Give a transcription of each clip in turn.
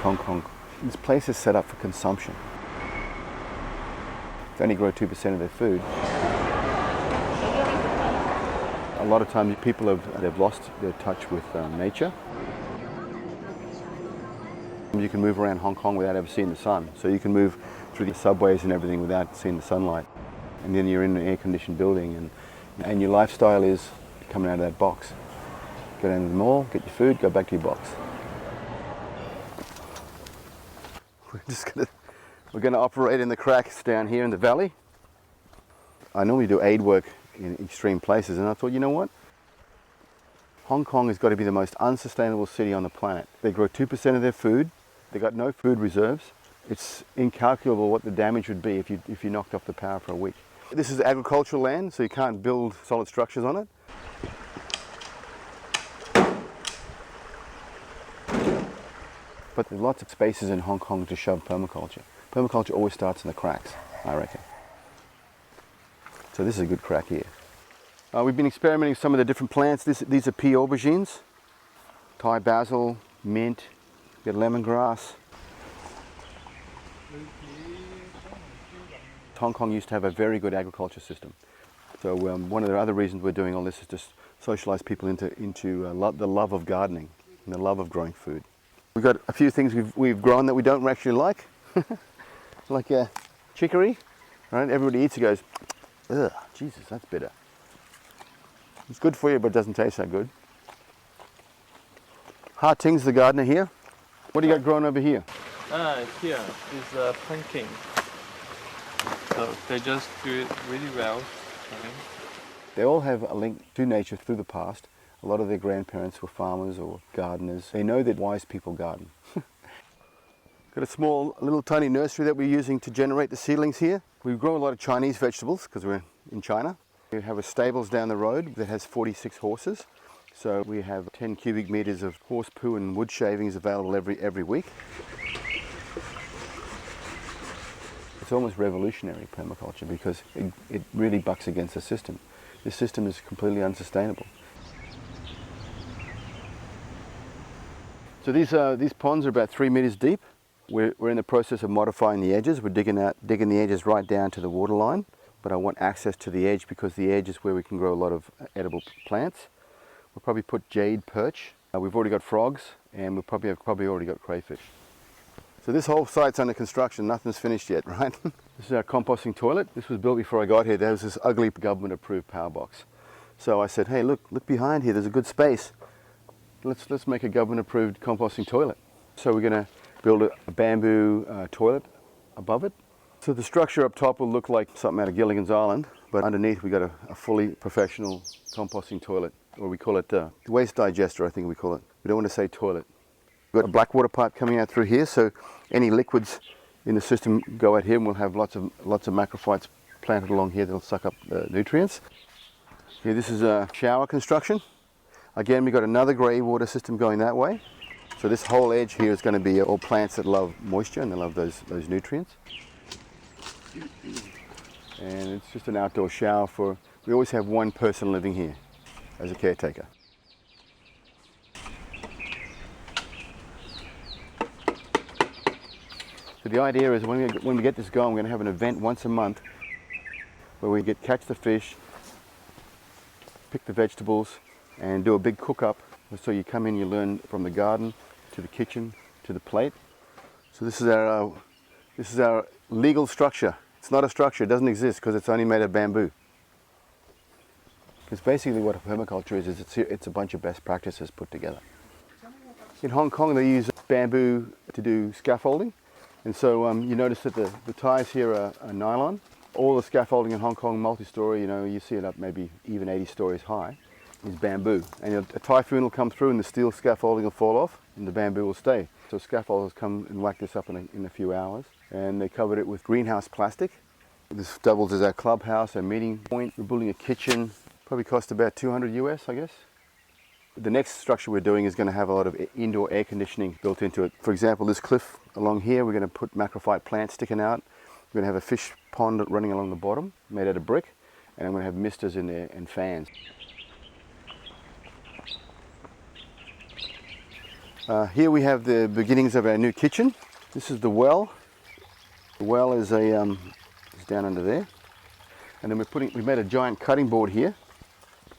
Hong Kong. This place is set up for consumption. They only grow 2% of their food. A lot of times people they've lost their touch with nature. You can move around Hong Kong without ever seeing the sun. So you can move through the subways and everything without seeing the sunlight. And then you're in an air-conditioned building and your lifestyle is coming out of that box. Go down to the mall, get your food, go back to your box. We're going to operate in the cracks down here in the valley. I normally do aid work in extreme places, and I thought, you know what? Hong Kong has got to be the most unsustainable city on the planet. They grow 2% of their food. They've got no food reserves. It's incalculable what the damage would be if you knocked off the power for a week. This is agricultural land, so you can't build solid structures on it. But there's lots of spaces in Hong Kong to shove permaculture. Permaculture always starts in the cracks, I reckon. So this is a good crack here. We've been experimenting with some of the different plants. These are pea aubergines, Thai basil, mint, you got lemongrass. Hong Kong used to have a very good agriculture system. So one of the other reasons we're doing all this is to socialize people into the love of gardening and the love of growing food. We've got a few things we've grown that we don't actually like, like chicory. Right? Everybody eats it, goes, ugh, Jesus, that's bitter. It's good for you, but it doesn't taste that good. Ha Ting's the gardener here. What do you got growing over here? Here is pumpkin. So they just do it really well. Okay. They all have a link to nature through the past. A lot of their grandparents were farmers or gardeners. They know that wise people garden. Got a small, little tiny nursery that we're using to generate the seedlings here. We grow a lot of Chinese vegetables because we're in China. We have a stables down the road that has 46 horses. So we have 10 cubic meters of horse poo and wood shavings available every week. It's almost revolutionary, permaculture, because it really bucks against the system. This system is completely unsustainable. So these ponds are about 3 meters deep. We're in the process of modifying the edges. We're digging the edges right down to the water line, but I want access to the edge because the edge is where we can grow a lot of edible plants. We'll probably put jade perch. We've already got frogs, and we'll probably already got crayfish. So this whole site's under construction. Nothing's finished yet, right? This is our composting toilet. This was built before I got here. There was this ugly government-approved power box. So I said, hey, look behind here. There's a good space. Let's make a government-approved composting toilet. So we're going to build a bamboo toilet above it. So the structure up top will look like something out of Gilligan's Island, but underneath we got a fully professional composting toilet, or we call it waste digester, I think we call it. We don't want to say toilet. We've got a black water pipe coming out through here, so any liquids in the system go out here, and we'll have lots of macrophytes planted along here that'll suck up the nutrients. Here, this is a shower construction. Again, we've got another grey water system going that way. So this whole edge here is going to be all plants that love moisture and they love those nutrients. And it's just an outdoor shower we always have one person living here as a caretaker. So the idea is when we get this going, we're going to have an event once a month where we catch the fish, pick the vegetables, and do a big cook-up. So you come in, you learn from the garden to the kitchen to the plate. So this is our legal structure. It's not a structure, it doesn't exist because it's only made of bamboo. Because basically what permaculture is it's a bunch of best practices put together. In Hong Kong they use bamboo to do scaffolding. And so you notice that the ties here are nylon. All the scaffolding in Hong Kong, multi-story, you see it up maybe even 80 stories high, is bamboo. And a typhoon will come through and the steel scaffolding will fall off and the bamboo will stay. So scaffolders come and whack this up in a few hours. And they covered it with greenhouse plastic. This doubles as our clubhouse, our meeting point. We're building a kitchen, probably cost about 200 US, I guess. The next structure we're doing is going to have a lot of indoor air conditioning built into it. For example, this cliff along here, we're going to put macrophyte plants sticking out. We're going to have a fish pond running along the bottom, made out of brick, and I'm going to have misters in there and fans. Here we have the beginnings of our new kitchen. This is the well. The well is is down under there. And then we made a giant cutting board here,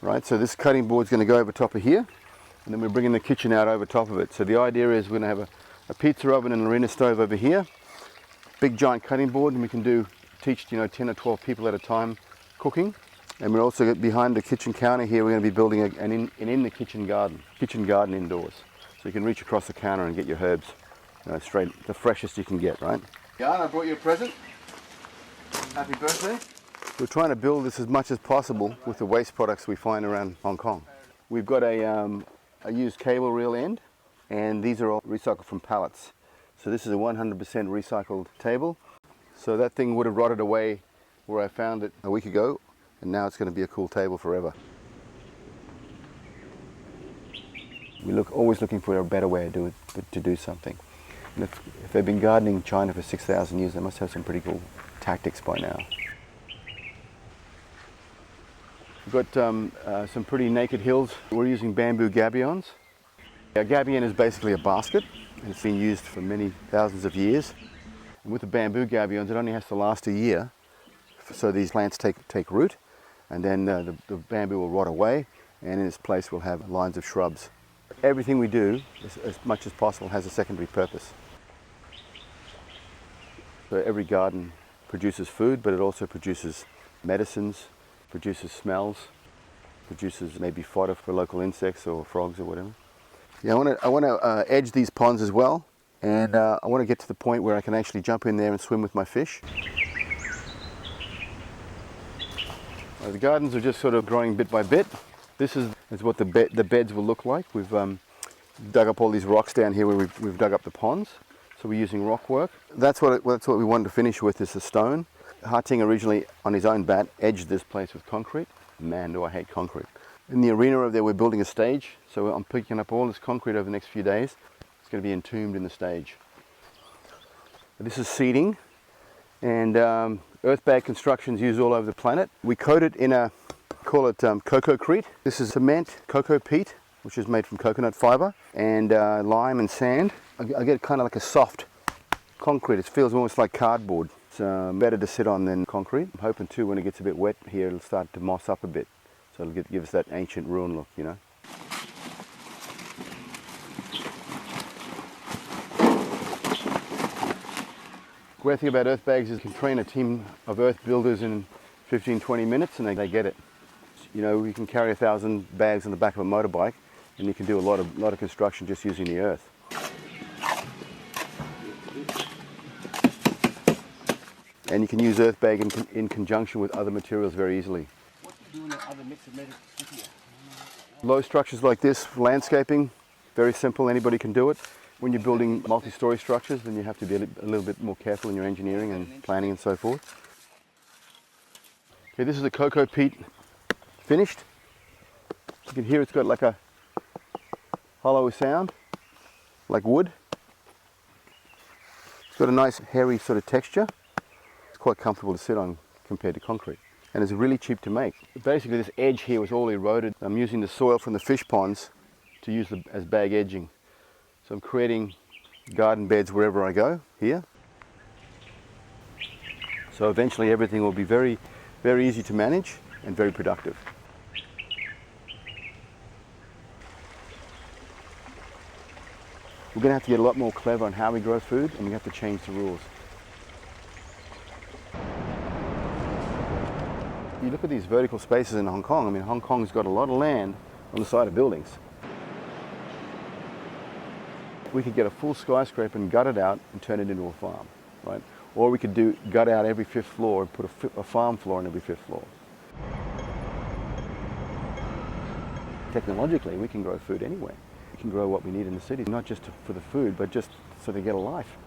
right? So this cutting board is going to go over top of here, and then we're bringing the kitchen out over top of it. So the idea is we're going to have a pizza oven and an arena stove over here, big giant cutting board, and we can teach 10 or 12 people at a time cooking. And we're also behind the kitchen counter here. We're going to be building an in the kitchen garden indoors. So you can reach across the counter and get your herbs straight, the freshest you can get, right? Jan, I brought you a present. Happy birthday. We're trying to build this as much as possible with the waste products we find around Hong Kong. We've got a used cable reel end, and these are all recycled from pallets. So this is a 100% recycled table. So that thing would have rotted away where I found it a week ago, and now it's going to be a cool table forever. We always looking for a better way to do something. And if they've been gardening in China for 6,000 years, they must have some pretty cool tactics by now. We've got some pretty naked hills. We're using bamboo gabions. A gabion is basically a basket, and it's been used for many thousands of years. And with the bamboo gabions, it only has to last a year, so these plants take root, and then the bamboo will rot away, and in its place we'll have lines of shrubs. Everything we do, as much as possible, has a secondary purpose. So every garden produces food, but it also produces medicines, produces smells, produces maybe fodder for local insects or frogs or whatever. Yeah, I want to edge these ponds as well, and I want to get to the point where I can actually jump in there and swim with my fish. The gardens are just sort of growing bit by bit. This is what the beds will look like. We've dug up all these rocks down here where we've dug up the ponds. So we're using rock work. That's what we wanted to finish with, is the stone. Harting originally, on his own bat, edged this place with concrete. Man, do I hate concrete. In the arena over there, we're building a stage. So I'm picking up all this concrete over the next few days. It's going to be entombed in the stage. This is seeding, and earth bag construction is used all over the planet. We coat it in call it cocoa-crete. This is cement, cocoa peat, which is made from coconut fiber, and lime and sand. I get kind of like a soft concrete. It feels almost like cardboard. It's better to sit on than concrete. I'm hoping too, when it gets a bit wet here, it'll start to moss up a bit. So it'll give us that ancient ruin look, you know. The great thing about earth bags is you can train a team of earth builders in 15-20 minutes and they get it. You know, you can carry 1,000 bags on the back of a motorbike, and you can do a lot of construction just using the earth. And you can use earth bag in conjunction with other materials very easily. What do you do in other mix of methods? Low structures like this, landscaping, very simple, anybody can do it. When you're building multi-story structures, then you have to be a little bit more careful in your engineering and planning and so forth. Okay, this is the cocoa peat finished. You can hear it's got like a hollow sound, like wood. It's got a nice hairy sort of texture. It's quite comfortable to sit on compared to concrete. And it's really cheap to make. Basically this edge here was all eroded. I'm using the soil from the fish ponds to use as bag edging. So I'm creating garden beds wherever I go here. So eventually everything will be very, very easy to manage and very productive. We're going to have to get a lot more clever on how we grow food, and we have to change the rules. You look at these vertical spaces in Hong Kong. I mean, Hong Kong's got a lot of land on the side of buildings. We could get a full skyscraper and gut it out and turn it into a farm, right? Or we could gut out every 5th floor and put a farm floor on every 5th floor. Technologically, we can grow food anywhere. We can grow what we need in the city, not just for the food, but just so they get a life.